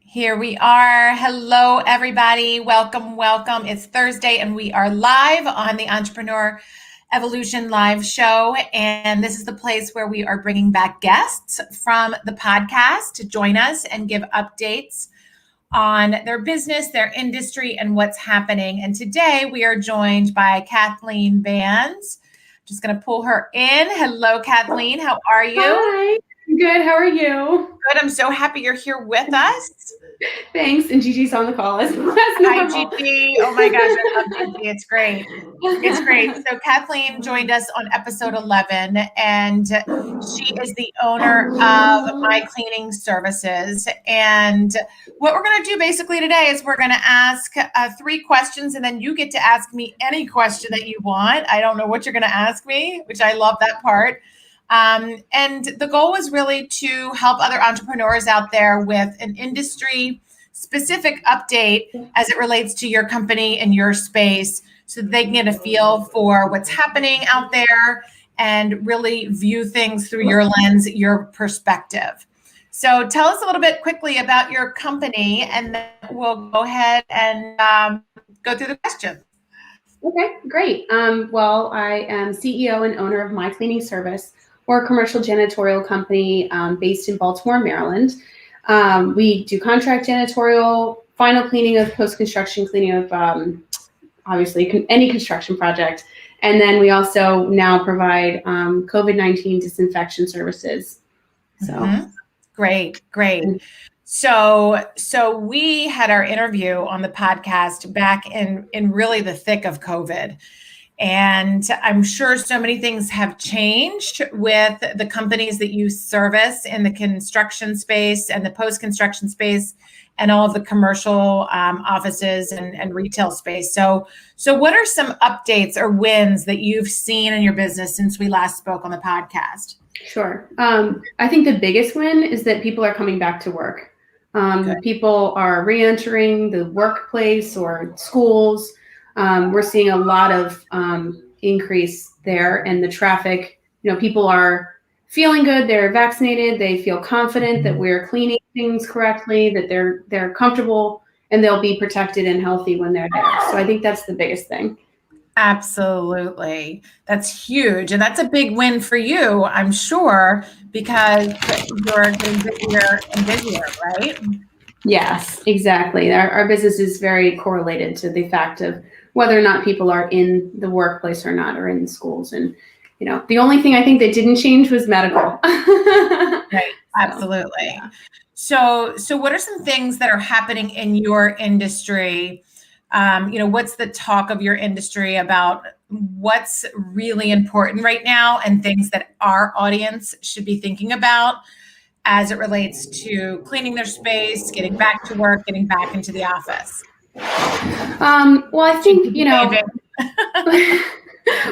Here we are. Hello, everybody. Welcome, welcome. It's Thursday, and we are live on the Entrepreneur Evolution live show. And this is the place where we are bringing back guests from the podcast to join us and give updates on their business, their industry, and what's happening. And today we are joined by Kathleen Bands. Just going to pull her in. Hello, Kathleen. How are you? Hi. Good. How are you? Good. I'm so happy you're here with us. Thanks. And Gigi's on the call as normal. Hi, Gigi. Oh my gosh, I love Gigi. It's great. It's great. So Kathleen joined us on episode 11, and she is the owner of My Cleaning Services. And what we're going to do basically today is we're going to ask 3 questions, and then you get to ask me any question that you want. I don't know what you're going to ask me, which I love that part. And the goal is really to help other entrepreneurs out there with an industry specific update as it relates to your company and your space, so that they can get a feel for what's happening out there and really view things through your lens, your perspective. So tell us a little bit quickly about your company, and then we'll go ahead and go through the questions. Okay, great. Well, I am CEO and owner of My Cleaning Service. We're a commercial janitorial company based in Baltimore, Maryland. We do contract janitorial, final cleaning of post-construction cleaning of obviously any construction project. And then we also now provide COVID-19 disinfection services. So Great. So we had our interview on the podcast back in really the thick of COVID. And I'm sure so many things have changed with the companies that you service in the construction space and the post-construction space and all of the commercial offices and retail space. So what are some updates or wins that you've seen in your business since we last spoke on the podcast? Sure. I think the biggest win is that people are coming back to work. People are re-entering the workplace or schools. We're seeing a lot of increase there in the traffic. People are feeling good. They're vaccinated. They feel confident that we're cleaning things correctly, that they're comfortable, and they'll be protected and healthy when they're there. So I think that's the biggest thing. Absolutely. That's huge. And that's a big win for you, I'm sure, because you're getting busier and busier, right? Yes, exactly. Our business is very correlated to the fact of whether or not people are in the workplace or not, or in the schools. And, the only thing I think that didn't change was medical. Right. Absolutely. Yeah. So what are some things that are happening in your industry? What's the talk of your industry about what's really important right now and things that our audience should be thinking about as it relates to cleaning their space, getting back to work, getting back into the office? Well, I think,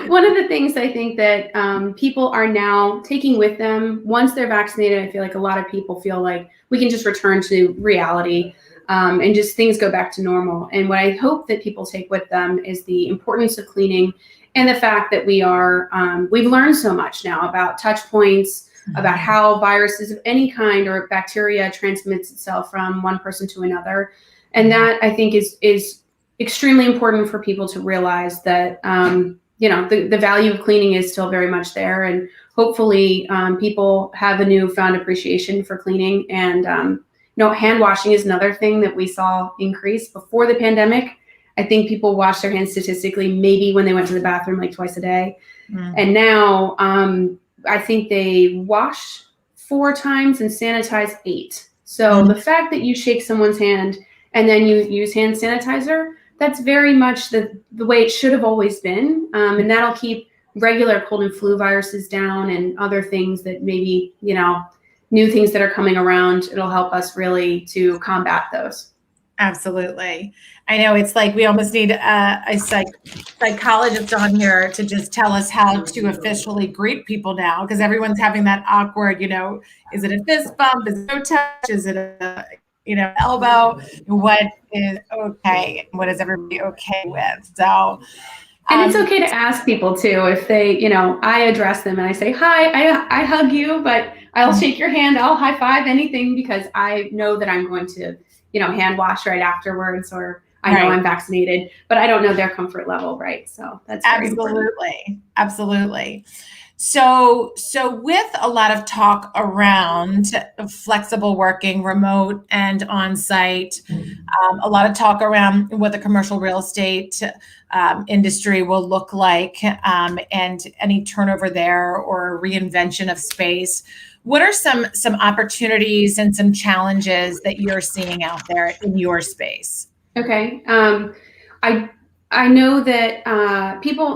one of the things I think that people are now taking with them once they're vaccinated, I feel like a lot of people feel like we can just return to reality and just things go back to normal. And what I hope that people take with them is the importance of cleaning and the fact that we've learned so much now about touch points, about how viruses of any kind or bacteria transmits itself from one person to another. And that, I think, is extremely important for people to realize that, the value of cleaning is still very much there. And hopefully people have a newfound appreciation for cleaning. And, hand washing is another thing that we saw increase before the pandemic. I think people wash their hands statistically maybe when they went to the bathroom like twice a day. And now I think they wash 4 times and sanitize 8. So the fact that you shake someone's hand and then you use hand sanitizer, that's very much the way it should have always been. And that'll keep regular cold and flu viruses down and other things that maybe, new things that are coming around. It'll help us really to combat those. Absolutely. I know it's like we almost need a psychologist on here to just tell us how to officially greet people now, because everyone's having that awkward, is it a fist bump? Is it no touch? Is it a elbow? What is okay? What is everybody okay with? So, and it's okay to ask people too, if they, I address them and I say, hi, I hug you, but I'll shake your hand, I'll high five, anything, because I know that I'm going to, hand wash right afterwards, or I know I'm vaccinated, but I don't know their comfort level, right? So that's very important. Absolutely. So with a lot of talk around flexible working, remote and on-site, a lot of talk around what the commercial real estate industry will look like, and any turnover there or reinvention of space. What are some opportunities and some challenges that you're seeing out there in your space? Okay. I know that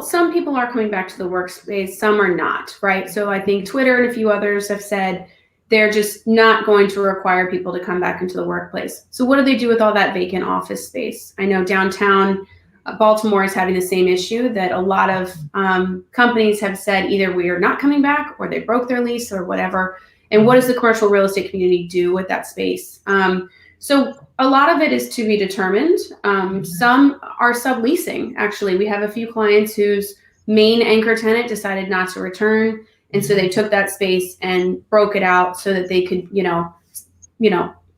some people are coming back to the workspace, some are not, right? So I think Twitter and a few others have said they're just not going to require people to come back into the workplace. So what do they do with all that vacant office space? I know downtown Baltimore is having the same issue, that a lot of companies have said either we are not coming back or they broke their lease or whatever. And what does the commercial real estate community do with that space? So a lot of it is to be determined. Some are subleasing. Actually, we have a few clients whose main anchor tenant decided not to return, and so they took that space and broke it out so that they could,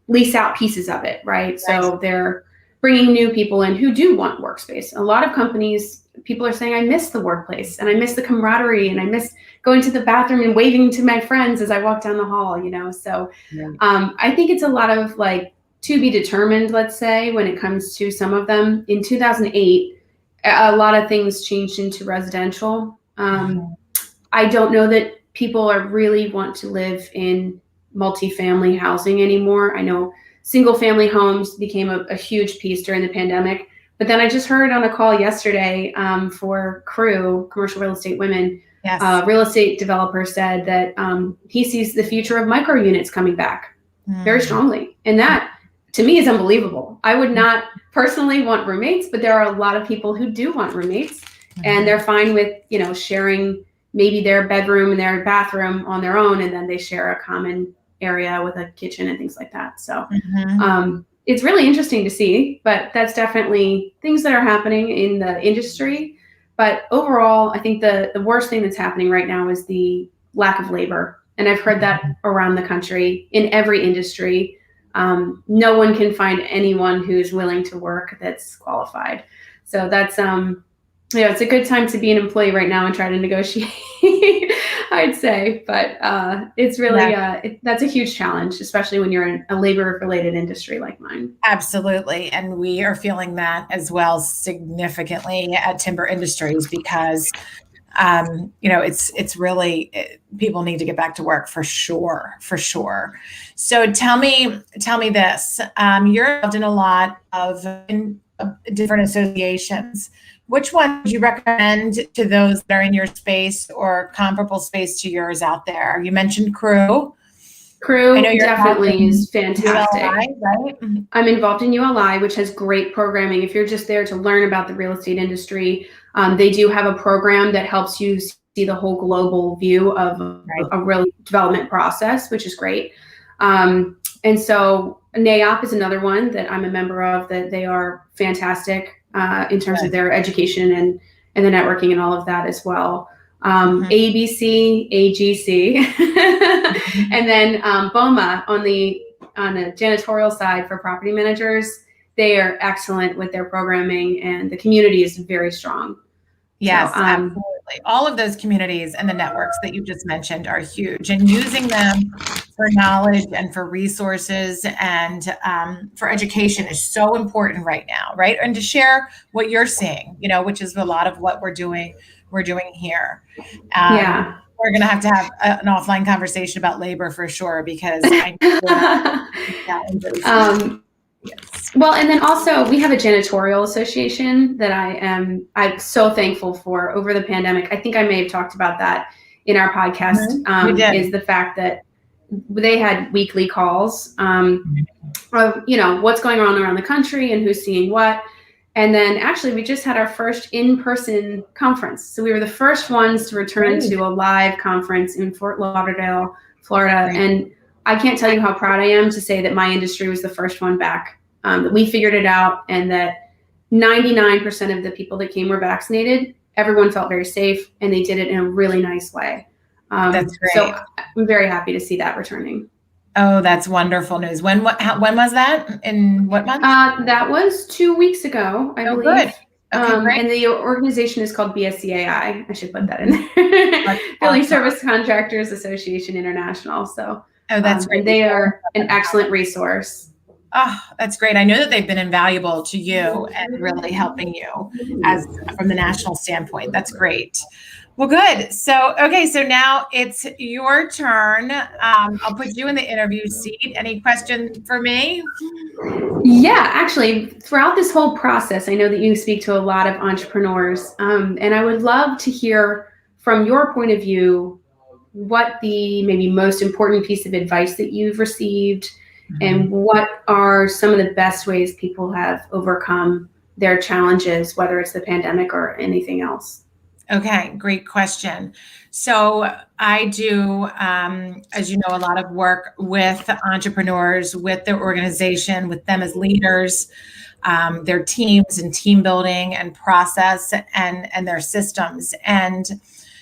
lease out pieces of it, right? So they're bringing new people in who do want workspace. A lot of companies, people are saying, I miss the workplace and I miss the camaraderie and I miss going to the bathroom and waving to my friends as I walk down the hall, So I think it's a lot of to be determined, let's say, when it comes to some of them. In 2008, a lot of things changed into residential. I don't know that people really want to live in multifamily housing anymore. I know single family homes became a huge piece during the pandemic, but then I just heard on a call yesterday for CREW, Commercial Real Estate Women, real estate developer said that he sees the future of micro units coming back very strongly. And that, to me, is unbelievable. I would not personally want roommates, but there are a lot of people who do want roommates, and they're fine with, sharing maybe their bedroom and their bathroom on their own, and then they share a common area with a kitchen and things like that. So it's really interesting to see, but that's definitely things that are happening in the industry. But overall, I think the worst thing that's happening right now is the lack of labor. And I've heard that around the country in every industry. No one can find anyone who's willing to work that's qualified. So that's, it's a good time to be an employee right now and try to negotiate, I'd say. But it's really, that's a huge challenge, especially when you're in a labor-related industry like mine. Absolutely. And we are feeling that as well significantly at Timber Industries because it's really, people need to get back to work for sure. So tell me this, you're involved in a lot of different associations. Which one would you recommend to those that are in your space or comparable space to yours out there? You mentioned CREW. CREW definitely is fantastic. ULI, right? I'm involved in ULI, which has great programming. If you're just there to learn about the real estate industry, they do have a program that helps you see the whole global view of a real development process, which is great. And so NAIOP is another one that I'm a member of, that they are fantastic in terms of their education and the networking and all of that as well. ABC, AGC, and then BOMA on the janitorial side for property managers. They are excellent with their programming, and the community is very strong. Yes, absolutely. All of those communities and the networks that you just mentioned are huge, and using them for knowledge and for resources and for education is so important right now, right? And to share what you're seeing, which is a lot of what we're doing here. We're going to have an offline conversation about labor for sure, because I know Well, and then also we have a janitorial association that I'm so thankful for over the pandemic. I think I may have talked about that in our podcast, is the fact that they had weekly calls of, what's going on around the country and who's seeing what. And then actually we just had our first in-person conference. So we were the first ones to return to a live conference in Fort Lauderdale, Florida. And I can't tell you how proud I am to say that my industry was the first one back, that we figured it out, and that 99% of the people that came were vaccinated. Everyone felt very safe, and they did it in a really nice way. That's great. So I'm very happy to see that returning. Oh, that's wonderful news. When was that? In what month? That was 2 weeks ago, I Oh, believe. good. Okay, great. And the organization is called BSCAI. I should put that in there. That's Building awesome. Service Contractors Association International. So, Oh, that's great. and they are an excellent resource. Oh, that's great. I know that they've been invaluable to you and really helping you as from the national standpoint. That's great. Well, good. So, okay, so now it's your turn. I'll put you in the interview seat. Any question for me? Yeah, actually, throughout this whole process, I know that you speak to a lot of entrepreneurs, and I would love to hear from your point of view what the maybe most important piece of advice that you've received, and what are some of the best ways people have overcome their challenges, whether it's the pandemic or anything else. Okay, great question. So I do, as you know, a lot of work with entrepreneurs, with their organization, with them as leaders, their teams and team building and process and their systems. And,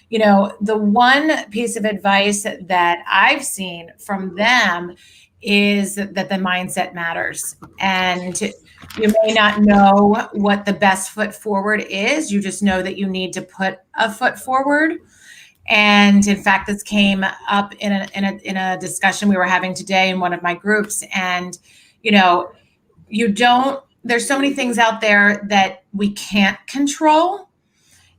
you know, the one piece of advice that I've seen from them is that the mindset matters. And you may not know what the best foot forward is. You just know that you need to put a foot forward. And in fact, this came up in a discussion we were having today in one of my groups. And, you know, there's so many things out there that we can't control,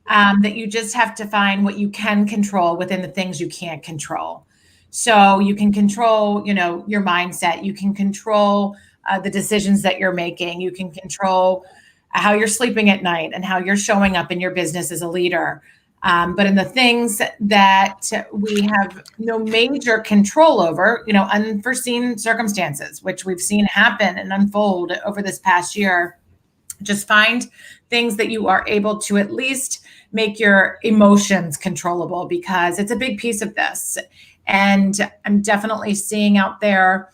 that you just have to find what you can control within the things you can't control. So you can control, you know, your mindset. You can control the decisions that you're making. You can control how you're sleeping at night and how you're showing up in your business as a leader. But in the things that we have no major control over, you know, unforeseen circumstances, which we've seen happen and unfold over this past year, just find things that you are able to at least make your emotions controllable, because it's a big piece of this. And I'm definitely seeing out there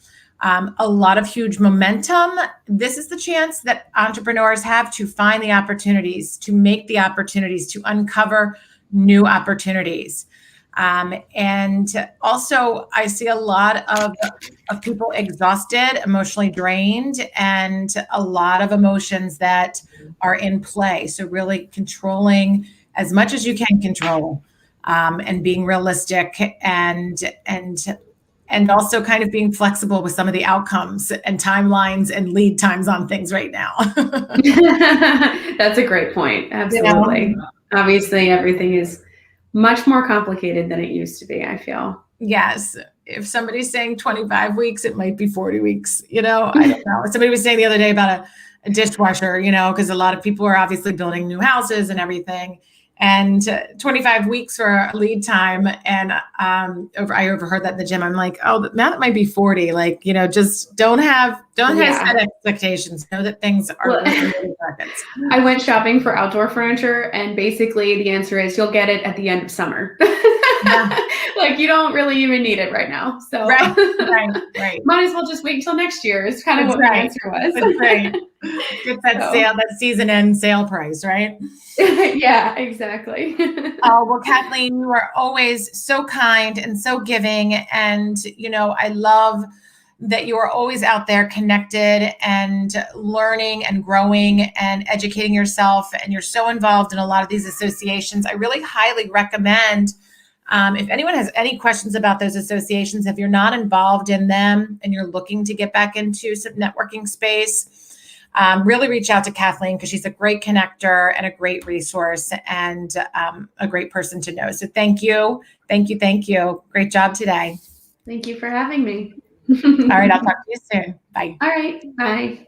a lot of huge momentum. This is the chance that entrepreneurs have to find the opportunities, to make the opportunities, to uncover new opportunities. And also, I see a lot of people exhausted, emotionally drained, and a lot of emotions that are in play. So really controlling as much as you can control, and being realistic, and also kind of being flexible with some of the outcomes and timelines and lead times on things right now. That's a great point. Absolutely. You know? Obviously, everything is much more complicated than it used to be, I feel. Yes. If somebody's saying 25 weeks, it might be 40 weeks. You know, I don't know. Somebody was saying the other day about a dishwasher, you know, because a lot of people are obviously building new houses and everything. And 25 weeks for lead time. And I overheard that in the gym. I'm like, oh, now that might be 40. Like, you know, just don't have set expectations. Know that things are really seconds. I went shopping for outdoor furniture, and basically the answer is you'll get it at the end of summer. Yeah. Like, you don't really even need it right now. So right. Might as well just wait until next year is kind of what the answer was. That's right. Get that sale, that season end sale price, right? Yeah, exactly. Oh, well, Kathleen, you are always so kind and so giving. And, you know, I love that you are always out there connected and learning and growing and educating yourself. And you're so involved in a lot of these associations. I really highly recommend, if anyone has any questions about those associations, if you're not involved in them and you're looking to get back into some networking space, really reach out to Kathleen, because she's a great connector and a great resource, and a great person to know. So thank you. Thank you. Thank you. Great job today. Thank you for having me. All right. I'll talk to you soon. Bye. All right. Bye.